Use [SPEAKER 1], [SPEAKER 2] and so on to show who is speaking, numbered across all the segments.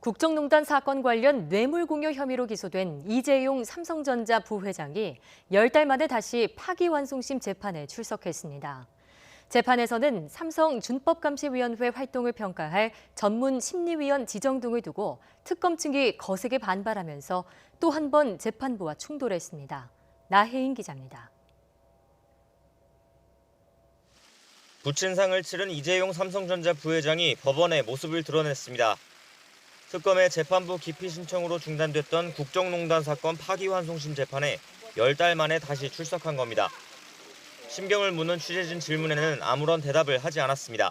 [SPEAKER 1] 국정농단 사건 관련 뇌물공여 혐의로 기소된 이재용 삼성전자 부회장이 10달 만에 다시 파기환송심 재판에 출석했습니다. 재판에서는 삼성 준법감시위원회 활동을 평가할 전문 심리위원 지정 등을 두고 특검 측이 거세게 반발하면서 또 한 번 재판부와 충돌했습니다. 나혜인 기자입니다.
[SPEAKER 2] 부친상을 치른 이재용 삼성전자 부회장이 법원에 모습을 드러냈습니다. 특검의 재판부 기피 신청으로 중단됐던 국정농단 사건 파기환송심 재판에 10달 만에 다시 출석한 겁니다. 심경을 묻는 취재진 질문에는 아무런 대답을 하지 않았습니다.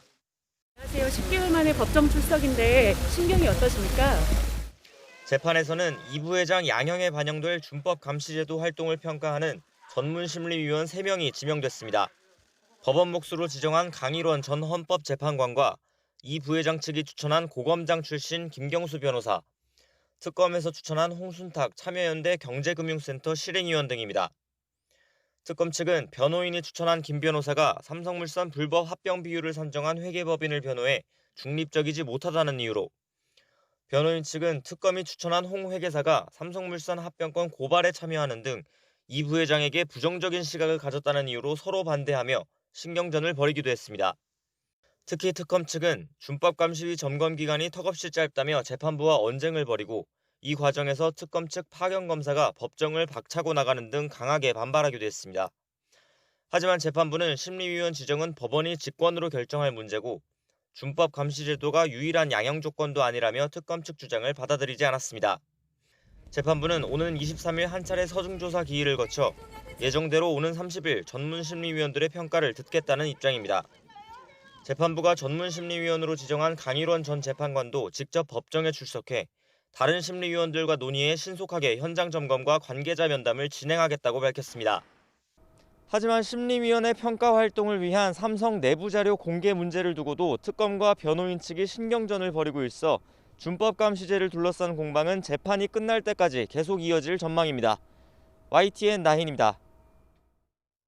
[SPEAKER 3] 안녕하세요. 10개월 만에 법정 출석인데 심경이 어떠십니까?
[SPEAKER 2] 재판에서는 이 부회장 양형에 반영될 준법감시제도 활동을 평가하는 전문심리위원 3명이 지명됐습니다. 법원 몫으로 지정한 강일원 전 헌법재판관과 이 부회장 측이 추천한 고검장 출신 김경수 변호사, 특검에서 추천한 홍순탁 참여연대 경제금융센터 실행위원 등입니다. 특검 측은 변호인이 추천한 김 변호사가 삼성물산 불법 합병 비율을 선정한 회계법인을 변호해 중립적이지 못하다는 이유로, 변호인 측은 특검이 추천한 홍 회계사가 삼성물산 합병권 고발에 참여하는 등 이 부회장에게 부정적인 시각을 가졌다는 이유로 서로 반대하며 신경전을 벌이기도 했습니다. 특히 특검 측은 준법감시위 점검 기간이 턱없이 짧다며 재판부와 언쟁을 벌이고, 이 과정에서 특검 측 파견 검사가 법정을 박차고 나가는 등 강하게 반발하기도 했습니다. 하지만 재판부는 심리위원 지정은 법원이 직권으로 결정할 문제고 준법감시제도가 유일한 양형 조건도 아니라며 특검 측 주장을 받아들이지 않았습니다. 재판부는 오는 23일 한 차례 서중조사 기일을 거쳐 예정대로 오는 30일 전문심리위원들의 평가를 듣겠다는 입장입니다. 재판부가 전문심리위원으로 지정한 강일원 전 재판관도 직접 법정에 출석해 다른 심리위원들과 논의해 신속하게 현장 점검과 관계자 면담을 진행하겠다고 밝혔습니다. 하지만 심리위원회 평가 활동을 위한 삼성 내부 자료 공개 문제를 두고도 특검과 변호인 측이 신경전을 벌이고 있어 준법감시제를 둘러싼 공방은 재판이 끝날 때까지 계속 이어질 전망입니다. YTN 나힌입니다.